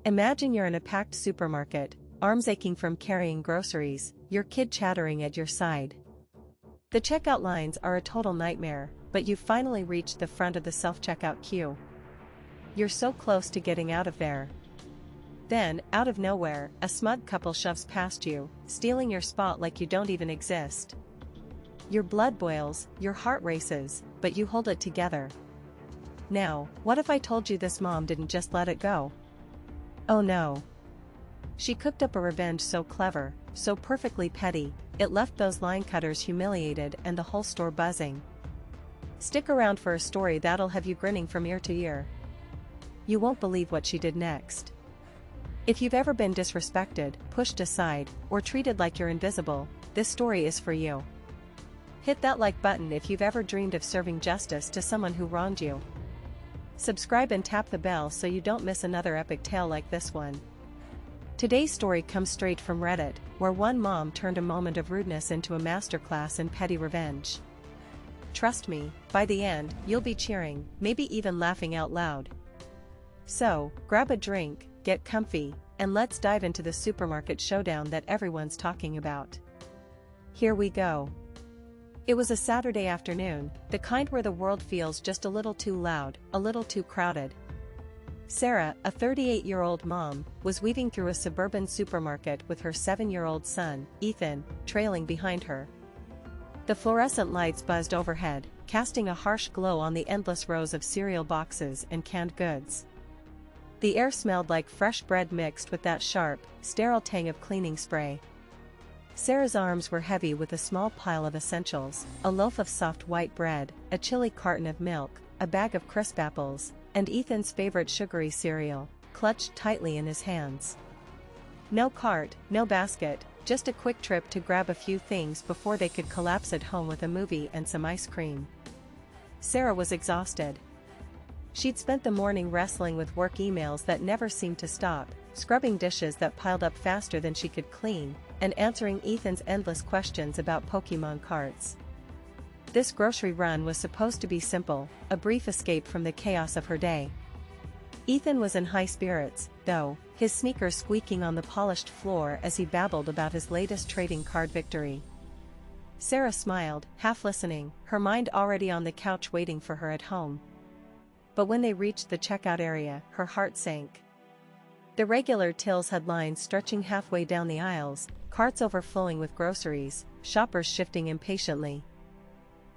Imagine you're in a packed supermarket, arms aching from carrying groceries, your kid chattering at your side. The checkout lines are a total nightmare, but you've finally reached the front of the self-checkout queue. You're so close to getting out of there. Then, out of nowhere, a smug couple shoves past you, stealing your spot like you don't even exist. Your blood boils, your heart races, but you hold it together. Now, what if I told you this mom didn't just let it go? Oh no. She cooked up a revenge so clever, so perfectly petty, it left those line cutters humiliated and the whole store buzzing. Stick around for a story that'll have you grinning from ear to ear. You won't believe what she did next. If you've ever been disrespected, pushed aside, or treated like you're invisible, this story is for you. Hit that like button if you've ever dreamed of serving justice to someone who wronged you. Subscribe and tap the bell so you don't miss another epic tale like this one. Today's story comes straight from Reddit, where one mom turned a moment of rudeness into a masterclass in petty revenge. Trust me, by the end, you'll be cheering, maybe even laughing out loud. So, grab a drink, get comfy, and let's dive into the supermarket showdown that everyone's talking about. Here we go. It was a Saturday afternoon, the kind where the world feels just a little too loud, a little too crowded. Sarah, a 38-year-old mom, was weaving through a suburban supermarket with her 7-year-old son, Ethan, trailing behind her. The fluorescent lights buzzed overhead, casting a harsh glow on the endless rows of cereal boxes and canned goods. The air smelled like fresh bread mixed with that sharp, sterile tang of cleaning spray. Sarah's arms were heavy with a small pile of essentials, a loaf of soft white bread, a chilly carton of milk, a bag of crisp apples, and Ethan's favorite sugary cereal, clutched tightly in his hands. No cart, no basket, just a quick trip to grab a few things before they could collapse at home with a movie and some ice cream. Sarah was exhausted. She'd spent the morning wrestling with work emails that never seemed to stop, scrubbing dishes that piled up faster than she could clean, and answering Ethan's endless questions about Pokémon cards. This grocery run was supposed to be simple, a brief escape from the chaos of her day. Ethan was in high spirits, though, his sneakers squeaking on the polished floor as he babbled about his latest trading card victory. Sarah smiled, half listening, her mind already on the couch waiting for her at home. But when they reached the checkout area, her heart sank. The regular tills had lines stretching halfway down the aisles, carts overflowing with groceries, shoppers shifting impatiently.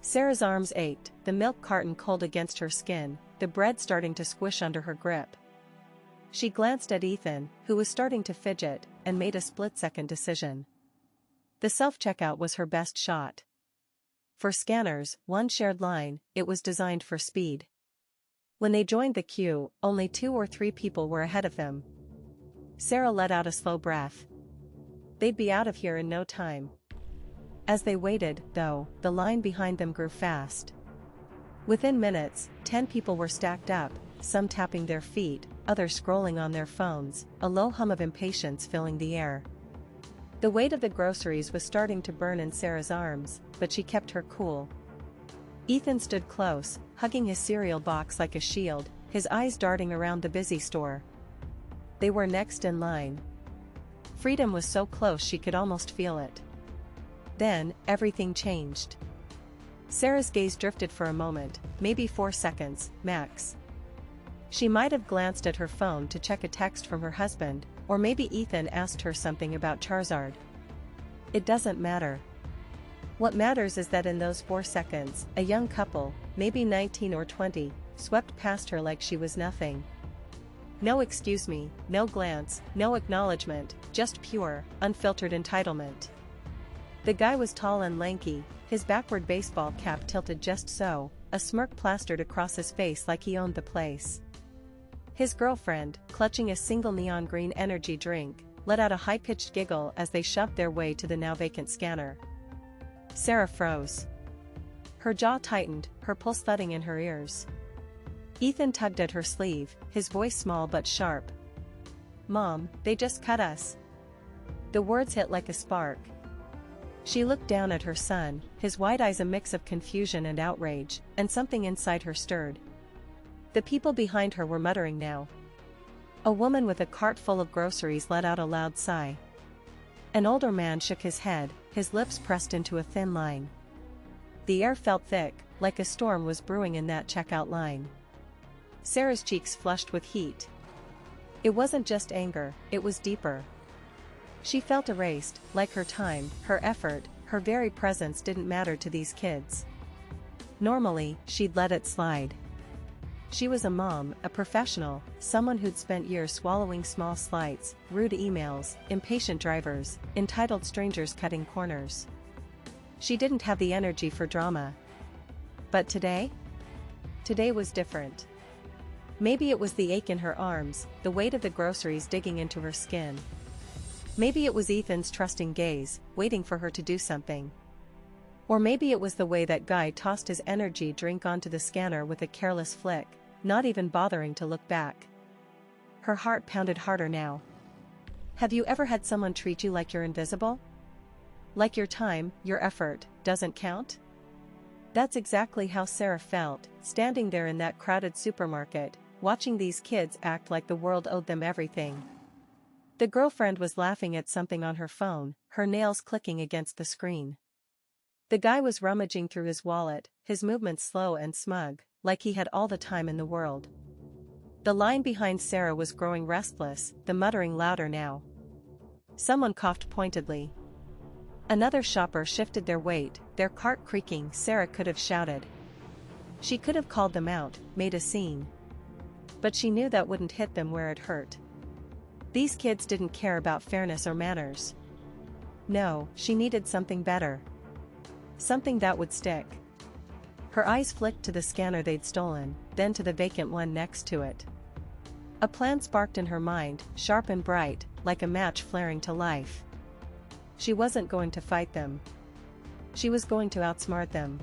Sarah's arms ached, the milk carton cold against her skin, the bread starting to squish under her grip. She glanced at Ethan, who was starting to fidget, and made a split-second decision. The self-checkout was her best shot. For scanners, one shared line, it was designed for speed. When they joined the queue, only 2 or 3 people were ahead of them. Sarah let out a slow breath. They'd be out of here in no time. As they waited, though, the line behind them grew fast. Within minutes, 10 people were stacked up, some tapping their feet, others scrolling on their phones, a low hum of impatience filling the air. The weight of the groceries was starting to burn in Sarah's arms, but she kept her cool. Ethan stood close, hugging his cereal box like a shield, his eyes darting around the busy store. They were next in line. Freedom was so close she could almost feel it. Then, everything changed. Sarah's gaze drifted for a moment, maybe 4 seconds, max. She might have glanced at her phone to check a text from her husband, or maybe Ethan asked her something about Charizard. It doesn't matter. What matters is that in those 4 seconds, a young couple, maybe 19 or 20, swept past her like she was nothing. No excuse me, no glance, no acknowledgement, just pure, unfiltered entitlement. The guy was tall and lanky, his backward baseball cap tilted just so, a smirk plastered across his face like he owned the place. His girlfriend, clutching a single neon green energy drink, let out a high-pitched giggle as they shoved their way to the now vacant scanner. Sarah froze. Her jaw tightened, her pulse thudding in her ears. Ethan tugged at her sleeve, his voice small but sharp. "Mom, they just cut us." The words hit like a spark. She looked down at her son, his wide eyes a mix of confusion and outrage, and something inside her stirred. The people behind her were muttering now. A woman with a cart full of groceries let out a loud sigh. An older man shook his head, his lips pressed into a thin line. The air felt thick, like a storm was brewing in that checkout line. Sarah's cheeks flushed with heat. It wasn't just anger, it was deeper. She felt erased, like her time, her effort, her very presence didn't matter to these kids. Normally, she'd let it slide. She was a mom, a professional, someone who'd spent years swallowing small slights, rude emails, impatient drivers, entitled strangers cutting corners. She didn't have the energy for drama. But today? Today was different. Maybe it was the ache in her arms, the weight of the groceries digging into her skin. Maybe it was Ethan's trusting gaze, waiting for her to do something. Or maybe it was the way that guy tossed his energy drink onto the scanner with a careless flick, not even bothering to look back. Her heart pounded harder now. Have you ever had someone treat you like you're invisible? Like your time, your effort, doesn't count? That's exactly how Sarah felt, standing there in that crowded supermarket, watching these kids act like the world owed them everything. The girlfriend was laughing at something on her phone, her nails clicking against the screen. The guy was rummaging through his wallet, his movements slow and smug, like he had all the time in the world. The line behind Sarah was growing restless, the muttering louder now. Someone coughed pointedly. Another shopper shifted their weight, their cart creaking. Sarah could have shouted. She could have called them out, made a scene. But she knew that wouldn't hit them where it hurt. These kids didn't care about fairness or manners. No, she needed something better. Something that would stick. Her eyes flicked to the scanner they'd stolen, then to the vacant one next to it. A plan sparked in her mind, sharp and bright, like a match flaring to life. She wasn't going to fight them. She was going to outsmart them.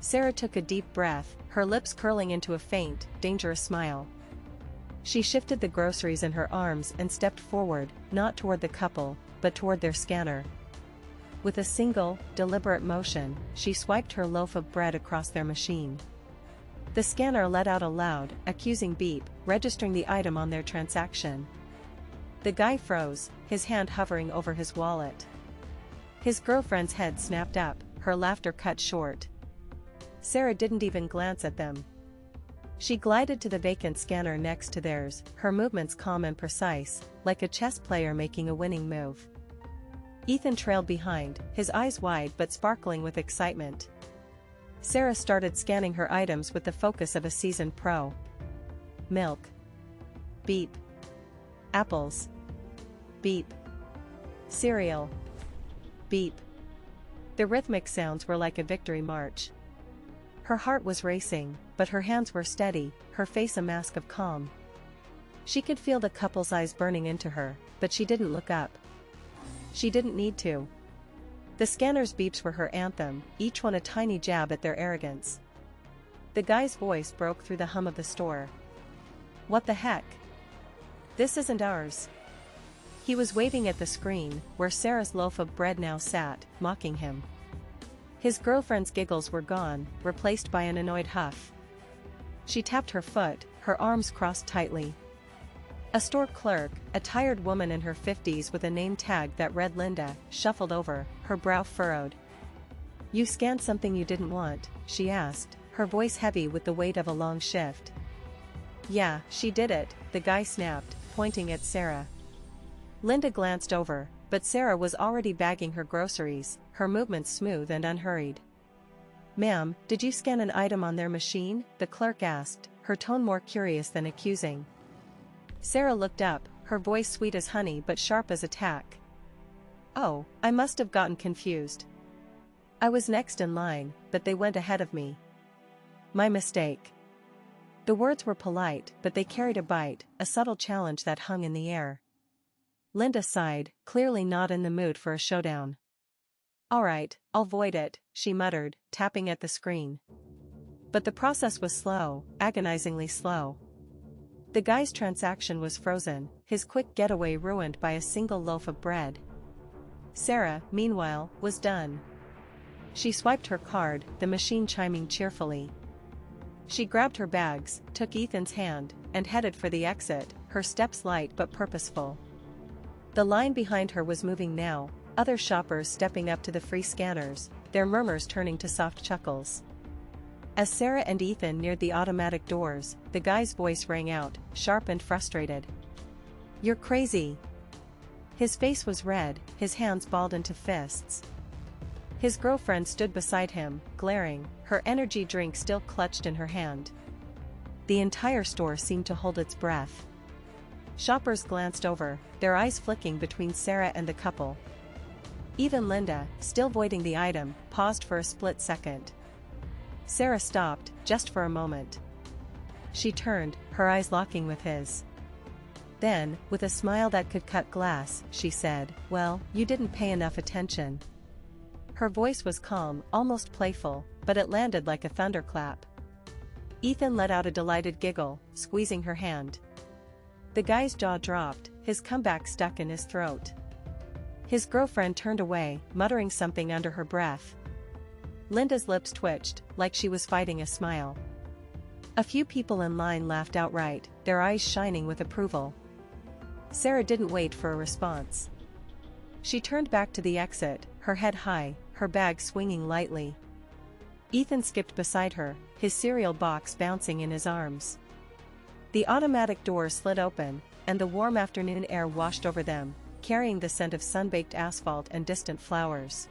Sarah took a deep breath, her lips curling into a faint, dangerous smile. She shifted the groceries in her arms and stepped forward, not toward the couple, but toward their scanner. With a single, deliberate motion, she swiped her loaf of bread across their machine. The scanner let out a loud, accusing beep, registering the item on their transaction. The guy froze, his hand hovering over his wallet. His girlfriend's head snapped up, her laughter cut short. Sarah didn't even glance at them. She glided to the vacant scanner next to theirs, her movements calm and precise, like a chess player making a winning move. Ethan trailed behind, his eyes wide but sparkling with excitement. Sarah started scanning her items with the focus of a seasoned pro. Milk. Beep. Apples. Beep. Cereal. Beep. The rhythmic sounds were like a victory march. Her heart was racing, but her hands were steady, her face a mask of calm. She could feel the couple's eyes burning into her, but she didn't look up. She didn't need to. The scanner's beeps were her anthem, each one a tiny jab at their arrogance. The guy's voice broke through the hum of the store. What the heck? This isn't ours. He was waving at the screen, where Sarah's loaf of bread now sat, mocking him. His girlfriend's giggles were gone, replaced by an annoyed huff. She tapped her foot, her arms crossed tightly. A store clerk, a tired woman in her 50s with a name tag that read Linda, shuffled over, her brow furrowed. You scanned something you didn't want, she asked, her voice heavy with the weight of a long shift. Yeah, she did it, the guy snapped, pointing at Sarah. Linda glanced over, but Sarah was already bagging her groceries, her movements smooth and unhurried. Ma'am, did you scan an item on their machine? The clerk asked, her tone more curious than accusing. Sarah looked up, her voice sweet as honey but sharp as a tack. Oh, I must have gotten confused. I was next in line, but they went ahead of me. My mistake. The words were polite, but they carried a bite, a subtle challenge that hung in the air. Linda sighed, clearly not in the mood for a showdown. All right, I'll void it, she muttered, tapping at the screen. But the process was slow, agonizingly slow. The guy's transaction was frozen, his quick getaway ruined by a single loaf of bread. Sarah, meanwhile, was done. She swiped her card, the machine chiming cheerfully. She grabbed her bags, took Ethan's hand, and headed for the exit, her steps light but purposeful. The line behind her was moving now, other shoppers stepping up to the free scanners, their murmurs turning to soft chuckles. As Sarah and Ethan neared the automatic doors, the guy's voice rang out, sharp and frustrated. "You're crazy." His face was red, his hands balled into fists. His girlfriend stood beside him, glaring, her energy drink still clutched in her hand. The entire store seemed to hold its breath. Shoppers glanced over, their eyes flicking between Sarah and the couple. Even Linda, still voiding the item, paused for a split second. Sarah stopped, just for a moment. She turned, her eyes locking with his. Then, with a smile that could cut glass, she said, "Well, you didn't pay enough attention." Her voice was calm, almost playful, but it landed like a thunderclap. Ethan let out a delighted giggle, squeezing her hand. The guy's jaw dropped, his comeback stuck in his throat. His girlfriend turned away, muttering something under her breath. Linda's lips twitched, like she was fighting a smile. A few people in line laughed outright, their eyes shining with approval. Sarah didn't wait for a response. She turned back to the exit, her head high, her bag swinging lightly. Ethan skipped beside her, his cereal box bouncing in his arms. The automatic door slid open, and the warm afternoon air washed over them, carrying the scent of sun-baked asphalt and distant flowers.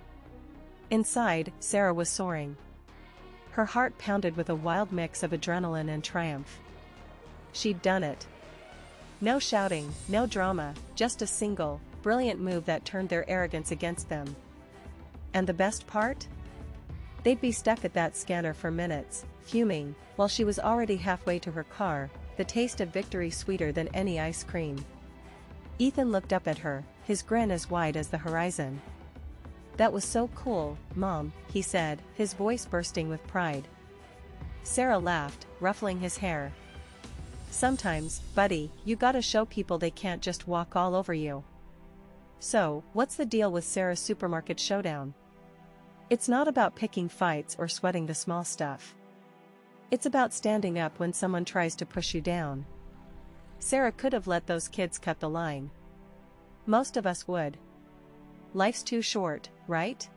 Inside, Sarah was soaring. Her heart pounded with a wild mix of adrenaline and triumph. She'd done it. No shouting, no drama, just a single, brilliant move that turned their arrogance against them. And the best part? They'd be stuck at that scanner for minutes, fuming, while she was already halfway to her car, the taste of victory sweeter than any ice cream. Ethan looked up at her, his grin as wide as the horizon. "That was so cool, Mom," he said, his voice bursting with pride. Sarah laughed, ruffling his hair. "Sometimes, buddy, you gotta show people they can't just walk all over you." So, what's the deal with Sarah's supermarket showdown? It's not about picking fights or sweating the small stuff. It's about standing up when someone tries to push you down. Sarah could have let those kids cut the line. Most of us would. Life's too short, right?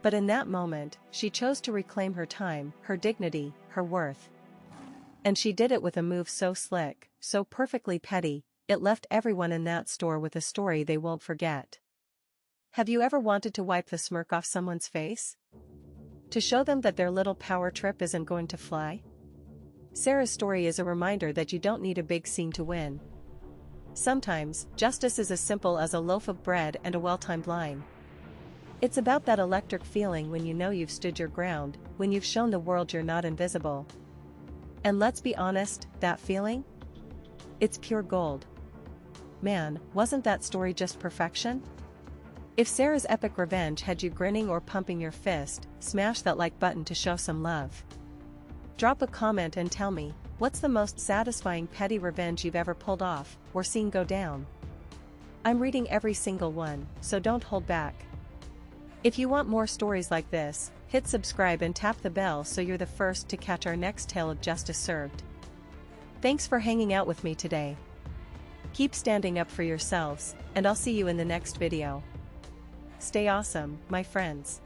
But in that moment, she chose to reclaim her time, her dignity, her worth. And she did it with a move so slick, so perfectly petty, it left everyone in that store with a story they won't forget. Have you ever wanted to wipe the smirk off someone's face? To show them that their little power trip isn't going to fly? Sarah's story is a reminder that you don't need a big scene to win. Sometimes, justice is as simple as a loaf of bread and a well-timed line. It's about that electric feeling when you know you've stood your ground, when you've shown the world you're not invisible. And let's be honest, that feeling? It's pure gold. Man, wasn't that story just perfection? If Sarah's epic revenge had you grinning or pumping your fist, smash that like button to show some love. Drop a comment and tell me, what's the most satisfying petty revenge you've ever pulled off, or seen go down? I'm reading every single one, so don't hold back. If you want more stories like this, hit subscribe and tap the bell so you're the first to catch our next tale of justice served. Thanks for hanging out with me today. Keep standing up for yourselves, and I'll see you in the next video. Stay awesome, my friends.